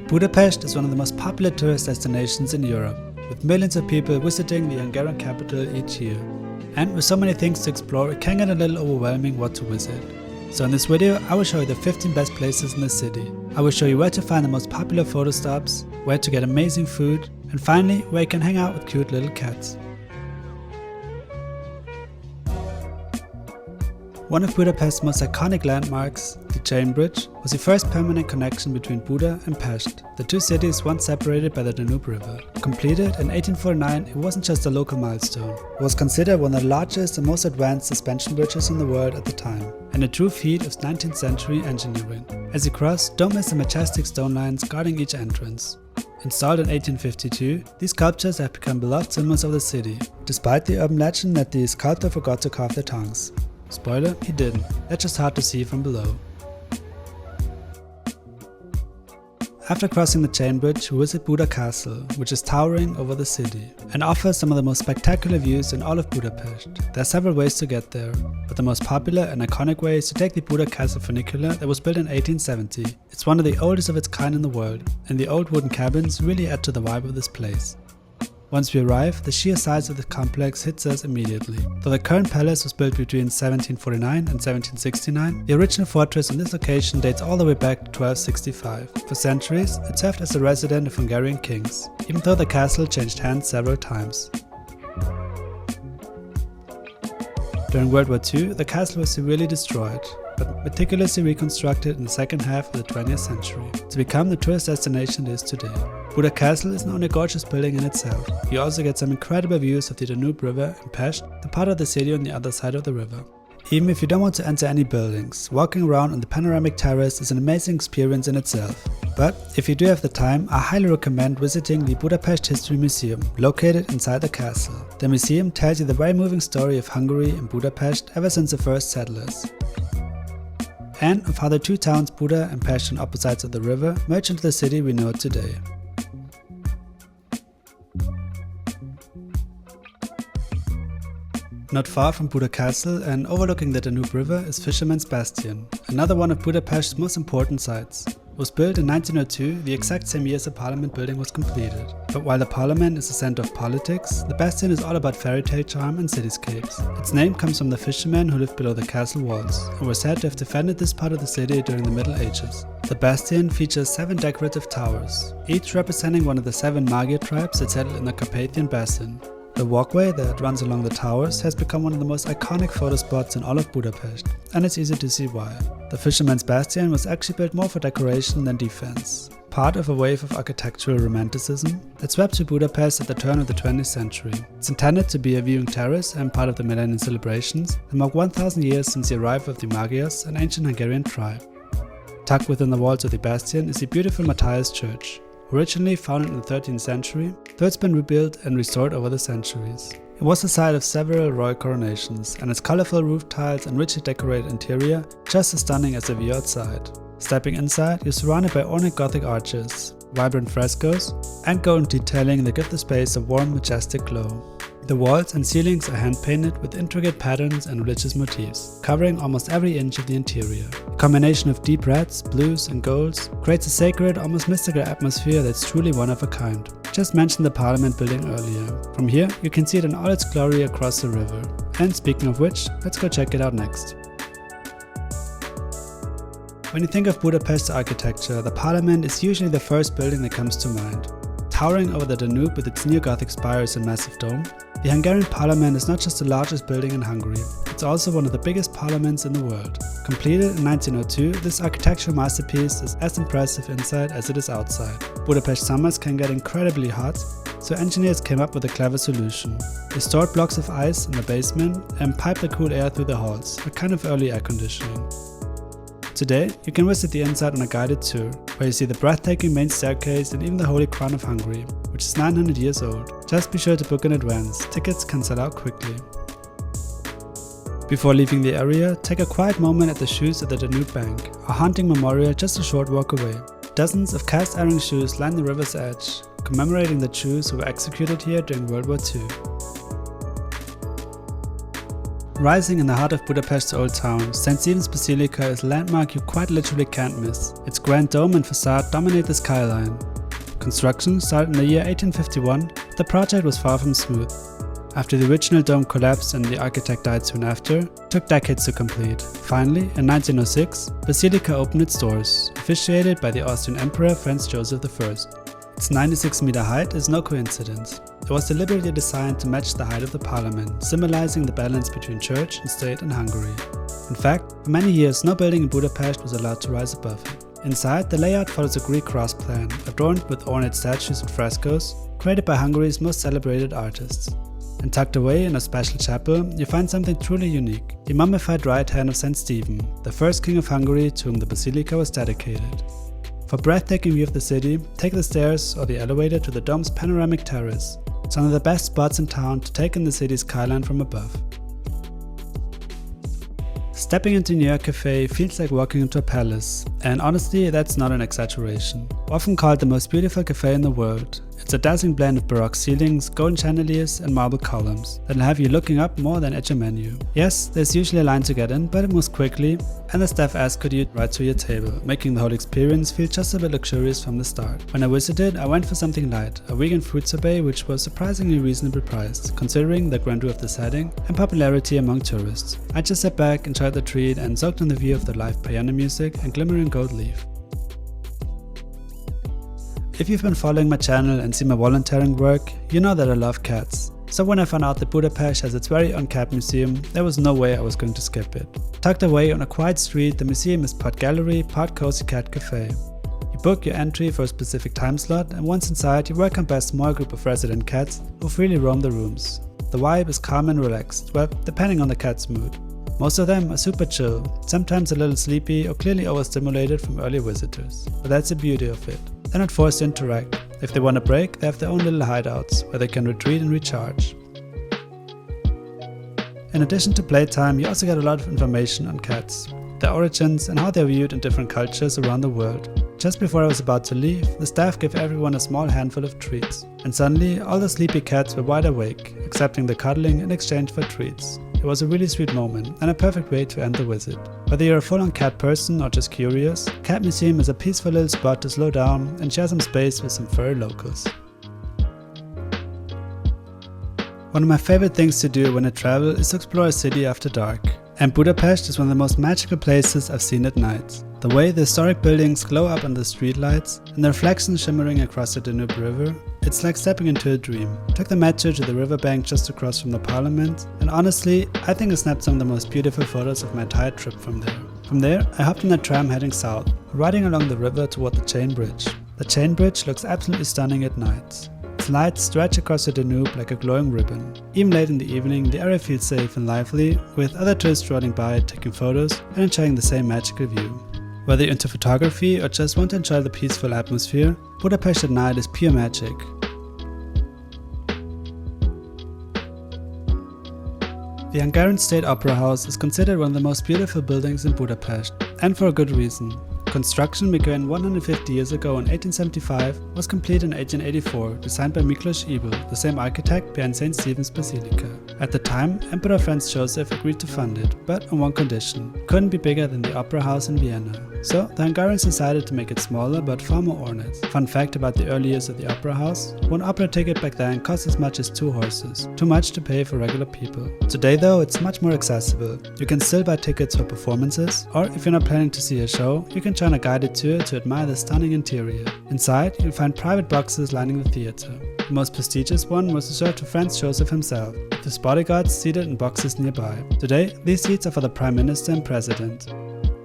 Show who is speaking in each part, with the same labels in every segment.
Speaker 1: Budapest is one of the most popular tourist destinations in Europe, with millions of people visiting the Hungarian capital each year. And with so many things to explore, it can get a little overwhelming what to visit. So in this video, I will show you the 15 best places in the city. I will show you where to find the most popular photo stops, where to get amazing food, and finally, where you can hang out with cute little cats. One of Budapest's most iconic landmarks, the Chain Bridge, was the first permanent connection between Buda and Pest, the two cities once separated by the Danube River. Completed in 1849, it wasn't just a local milestone. It was considered one of the largest and most advanced suspension bridges in the world at the time, and a true feat of 19th century engineering. As you cross, don't miss the majestic stone lines guarding each entrance. Installed in 1852, these sculptures have become beloved symbols of the city, despite the urban legend that the sculptor forgot to carve their tongues. Spoiler, he didn't. That's just hard to see from below. After crossing the Chain Bridge, we visit Buda Castle, which is towering over the city and offers some of the most spectacular views in all of Budapest. There are several ways to get there, but the most popular and iconic way is to take the Buda Castle funicular that was built in 1870. It's one of the oldest of its kind in the world, and the old wooden cabins really add to the vibe of this place. Once we arrive, the sheer size of the complex hits us immediately. Though the current palace was built between 1749 and 1769, the original fortress on this location dates all the way back to 1265. For centuries, it served as a residence of Hungarian kings, even though the castle changed hands several times. During World War II, the castle was severely destroyed, but meticulously reconstructed in the second half of the 20th century to become the tourist destination it is today. Buda Castle is not only a gorgeous building in itself, you also get some incredible views of the Danube River and Pest, the part of the city on the other side of the river. Even if you don't want to enter any buildings, walking around on the panoramic terrace is an amazing experience in itself. But if you do have the time, I highly recommend visiting the Budapest History Museum, located inside the castle. The museum tells you the very moving story of Hungary and Budapest ever since the first settlers, and of how the two towns Buda and Pest on opposite sides of the river merged into the city we know today. Not far from Buda Castle and overlooking the Danube River is Fisherman's Bastion, another one of Budapest's most important sites. It was built in 1902, the exact same year as the Parliament building was completed. But while the Parliament is the center of politics, the Bastion is all about fairy tale charm and cityscapes. Its name comes from the fishermen who lived below the castle walls and were said to have defended this part of the city during the Middle Ages. The Bastion features 7 decorative towers, each representing one of the 7 Magyar tribes that settled in the Carpathian Basin. The walkway that runs along the towers has become one of the most iconic photo spots in all of Budapest, and it's easy to see why. The Fisherman's Bastion was actually built more for decoration than defense, part of a wave of architectural romanticism that swept through Budapest at the turn of the 20th century. It's intended to be a viewing terrace and part of the millennium celebrations that mark 1000 years since the arrival of the Magyars, an ancient Hungarian tribe. Tucked within the walls of the Bastion is the beautiful Matthias Church. Originally founded in the 13th century, though it's been rebuilt and restored over the centuries. It was the site of several royal coronations, and its colorful roof tiles and richly decorated interior just as stunning as the view outside. Stepping inside, you're surrounded by ornate Gothic arches, vibrant frescoes, and golden detailing that give the space a warm, majestic glow. The walls and ceilings are hand-painted with intricate patterns and religious motifs, covering almost every inch of the interior. A combination of deep reds, blues, and golds creates a sacred, almost mystical atmosphere that's truly one of a kind. Just mentioned the Parliament building earlier. From here, you can see it in all its glory across the river. And speaking of which, let's go check it out next. When you think of Budapest architecture, the Parliament is usually the first building that comes to mind. Towering over the Danube with its neo-Gothic spires and massive dome, the Hungarian Parliament is not just the largest building in Hungary, it's also one of the biggest parliaments in the world. Completed in 1902, this architectural masterpiece is as impressive inside as it is outside. Budapest summers can get incredibly hot, so engineers came up with a clever solution. They stored blocks of ice in the basement and piped the cool air through the halls, a kind of early air conditioning. Today, you can visit the inside on a guided tour, where you see the breathtaking main staircase and even the Holy Crown of Hungary, which is 900 years old. Just be sure to book in advance, tickets can sell out quickly. Before leaving the area, take a quiet moment at the shoes at the Danube bank, a haunting memorial just a short walk away. Dozens of cast iron shoes line the river's edge, commemorating the Jews who were executed here during World War II. Rising in the heart of Budapest's old town, St. Stephen's Basilica is a landmark you quite literally can't miss. Its grand dome and facade dominate the skyline. Construction started in the year 1851, but the project was far from smooth. After the original dome collapsed and the architect died soon after, it took decades to complete. Finally, in 1906, Basilica opened its doors, officiated by the Austrian Emperor Franz Joseph I. Its 96-meter height is no coincidence. It was deliberately designed to match the height of the parliament, symbolizing the balance between church and state in Hungary. In fact, for many years no building in Budapest was allowed to rise above it. Inside, the layout follows a Greek cross plan, adorned with ornate statues and frescoes, created by Hungary's most celebrated artists. And tucked away in a special chapel, you find something truly unique, the mummified right hand of St. Stephen, the first king of Hungary to whom the basilica was dedicated. For a breathtaking view of the city, take the stairs or the elevator to the dome's panoramic terrace. It's one of the best spots in town to take in the city's skyline from above. Stepping into York Café feels like walking into a palace, and honestly, that's not an exaggeration. Often called the most beautiful cafe in the world, it's a dazzling blend of baroque ceilings, golden chandeliers and marble columns that'll have you looking up more than at your menu. Yes, there's usually a line to get in, but it moves quickly, and the staff escort you right to your table, making the whole experience feel just a bit luxurious from the start. When I visited, I went for something light, a vegan fruit sorbet which was surprisingly reasonably priced, considering the grandeur of the setting and popularity among tourists. I just sat back, enjoyed the treat and soaked in the view of the live piano music and glimmering gold leaf. If you've been following my channel and seen my volunteering work, you know that I love cats. So when I found out that Budapest has its very own cat museum, there was no way I was going to skip it. Tucked away on a quiet street, the museum is part gallery, part cozy cat cafe. You book your entry for a specific time slot, and once inside you're welcomed by a small group of resident cats who freely roam the rooms. The vibe is calm and relaxed, well, depending on the cat's mood. Most of them are super chill, sometimes a little sleepy or clearly overstimulated from earlier visitors. But that's the beauty of it. They're not forced to interact. If they want a break, they have their own little hideouts where they can retreat and recharge. In addition to playtime, you also get a lot of information on cats, their origins and how they're viewed in different cultures around the world. Just before I was about to leave, the staff gave everyone a small handful of treats. And suddenly, all the sleepy cats were wide awake, accepting the cuddling in exchange for treats. It was a really sweet moment and a perfect way to end the visit. Whether you're a full-on cat person or just curious, Cat Museum is a peaceful little spot to slow down and share some space with some furry locals. One of my favorite things to do when I travel is to explore a city after dark. And Budapest is one of the most magical places I've seen at night. The way the historic buildings glow up under the streetlights and the reflections shimmering across the Danube River, it's like stepping into a dream. I took the metro to the riverbank just across from the parliament, and honestly, I think I snapped some of the most beautiful photos of my entire trip from there. From there, I hopped on a tram heading south, riding along the river toward the chain bridge. The chain bridge looks absolutely stunning at night. Its lights stretch across the Danube like a glowing ribbon. Even late in the evening, the area feels safe and lively, with other tourists strolling by, taking photos and enjoying the same magical view. Whether you're into photography or just want to enjoy the peaceful atmosphere, Budapest at night is pure magic. The Hungarian State Opera House is considered one of the most beautiful buildings in Budapest, and for a good reason. Construction began 150 years ago in 1875, was completed in 1884, designed by Miklos Ibl, the same architect behind St. Stephen's Basilica. At the time, Emperor Franz Joseph agreed to fund it, but on one condition: it couldn't be bigger than the Opera House in Vienna. So, the Hungarians decided to make it smaller but far more ornate. Fun fact about the early years of the Opera House: one opera ticket back then cost as much as 2 horses, too much to pay for regular people. Today though, it's much more accessible. You can still buy tickets for performances, or if you're not planning to see a show, you can join a guided tour to admire the stunning interior. Inside, you'll find private boxes lining the theater. The most prestigious one was reserved to Franz Joseph himself, with his bodyguards seated in boxes nearby. Today, these seats are for the Prime Minister and President.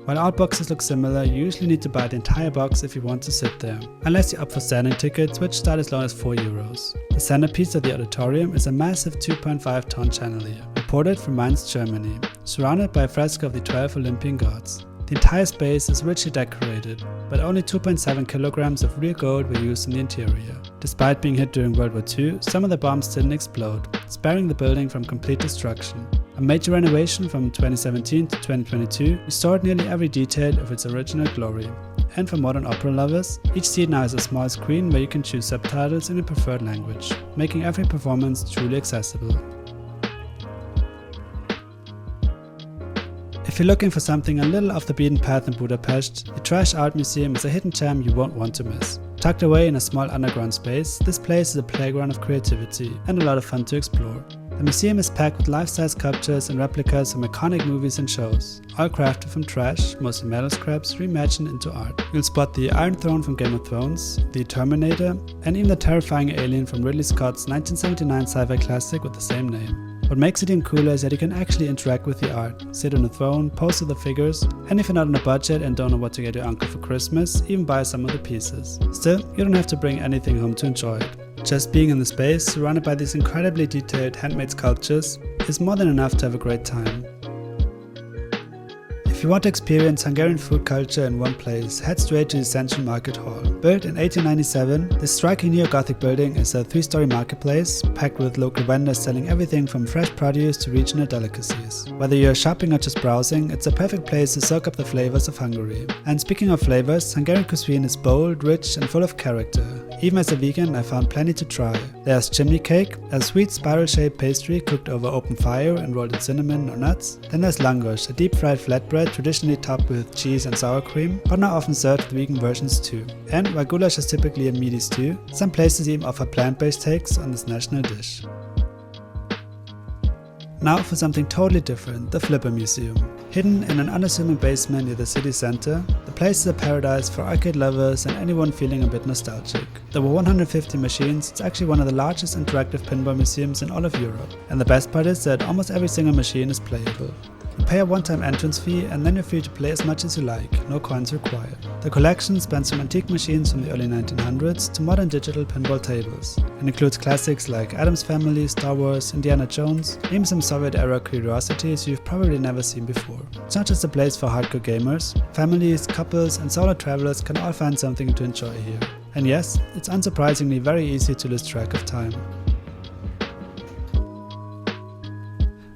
Speaker 1: While all boxes look similar, you usually need to buy the entire box if you want to sit there, unless you're up for standing tickets, which start as low as €4. The centerpiece of the auditorium is a massive 2.5-ton chandelier, imported from Mainz, Germany, surrounded by a fresco of the 12 Olympian gods. The entire space is richly decorated, but only 2.7 kilograms of real gold were used in the interior. Despite being hit during World War II, some of the bombs didn't explode, sparing the building from complete destruction. A major renovation from 2017 to 2022 restored nearly every detail of its original glory. And for modern opera lovers, each seat now has a small screen where you can choose subtitles in your preferred language, making every performance truly accessible. If you're looking for something a little off the beaten path in Budapest, the Trash Art Museum is a hidden gem you won't want to miss. Tucked away in a small underground space, this place is a playground of creativity and a lot of fun to explore. The museum is packed with life-size sculptures and replicas from iconic movies and shows, all crafted from trash, mostly metal scraps, reimagined into art. You'll spot the Iron Throne from Game of Thrones, the Terminator, and even the terrifying alien from Ridley Scott's 1979 sci-fi classic with the same name. What makes it even cooler is that you can actually interact with the art, sit on a throne, pose with the figures, and if you're not on a budget and don't know what to get your uncle for Christmas, even buy some of the pieces. Still, you don't have to bring anything home to enjoy it. Just being in the space, surrounded by these incredibly detailed handmade sculptures, is more than enough to have a great time. If you want to experience Hungarian food culture in one place, head straight to the Central Market Hall. Built in 1897, this striking neo-Gothic building is a 3-story marketplace, packed with local vendors selling everything from fresh produce to regional delicacies. Whether you're shopping or just browsing, it's a perfect place to soak up the flavors of Hungary. And speaking of flavors, Hungarian cuisine is bold, rich and full of character. Even as a vegan, I found plenty to try. There's chimney cake, a sweet spiral-shaped pastry cooked over open fire and rolled in cinnamon or nuts. Then there's lángos, a deep-fried flatbread traditionally topped with cheese and sour cream, but now often served with vegan versions too. And while goulash is typically a meaty stew, some places even offer plant-based takes on this national dish. Now for something totally different, the Flipper Museum. Hidden in an unassuming basement near the city center, the place is a paradise for arcade lovers and anyone feeling a bit nostalgic. There were 150 machines, it's actually one of the largest interactive pinball museums in all of Europe. And the best part is that almost every single machine is playable. You pay a one-time entrance fee and then you're free to play as much as you like, no coins required. The collection spans from antique machines from the early 1900s to modern digital pinball tables, and includes classics like Addams Family, Star Wars, Indiana Jones, even some Soviet-era curiosities you've probably never seen before. It's not just a place for hardcore gamers, families, couples and solo travelers can all find something to enjoy here. And yes, it's unsurprisingly very easy to lose track of time.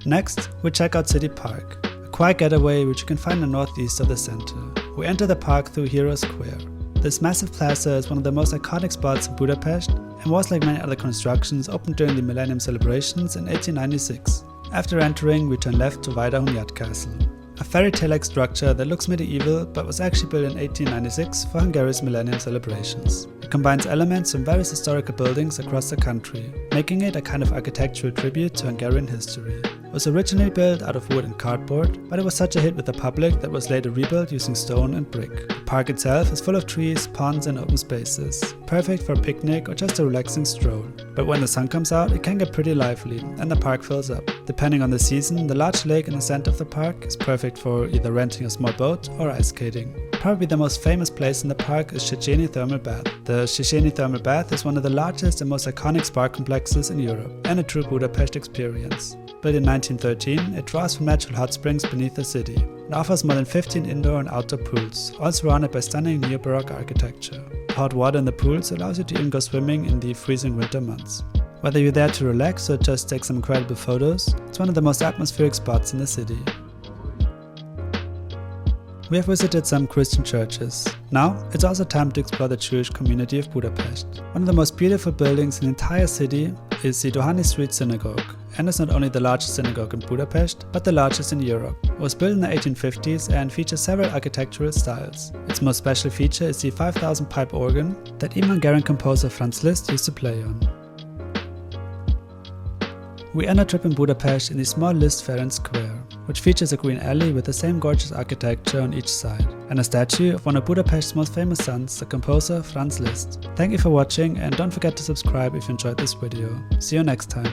Speaker 1: Next, we check out City Park, a quiet getaway which you can find in the northeast of the center. We enter the park through Hero Square. This massive plaza is one of the most iconic spots in Budapest and was, like many other constructions, opened during the Millennium celebrations in 1896. After entering, we turn left to York Castle, a fairy tale-like structure that looks medieval but was actually built in 1896 for Hungary's Millennium celebrations. It combines elements from various historical buildings across the country, making it a kind of architectural tribute to Hungarian history. It was originally built out of wood and cardboard, but it was such a hit with the public that it was later rebuilt using stone and brick. The park itself is full of trees, ponds and open spaces, perfect for a picnic or just a relaxing stroll. But when the sun comes out, it can get pretty lively and the park fills up. Depending on the season, the large lake in the center of the park is perfect for either renting a small boat or ice skating. Probably the most famous place in the park is Széchenyi Thermal Bath. The Széchenyi Thermal Bath is one of the largest and most iconic spa complexes in Europe, and a true Budapest experience. Built in 1913, it draws from natural hot springs beneath the city. It offers more than 15 indoor and outdoor pools, all surrounded by stunning neo-Baroque architecture. Hot water in the pools allows you to even go swimming in the freezing winter months. Whether you're there to relax or just take some incredible photos, it's one of the most atmospheric spots in the city. We have visited some Christian churches. Now, it's also time to explore the Jewish community of Budapest. One of the most beautiful buildings in the entire city is the Dohány Street Synagogue, and it's not only the largest synagogue in Budapest, but the largest in Europe. It was built in the 1850s and features several architectural styles. Its most special feature is the 5,000 pipe organ that even Hungarian composer Franz Liszt used to play on. We end our trip in Budapest in the small Liszt Ferenc Square, which features a green alley with the same gorgeous architecture on each side, and a statue of one of Budapest's most famous sons, the composer Franz Liszt. Thank you for watching and don't forget to subscribe if you enjoyed this video. See you next time.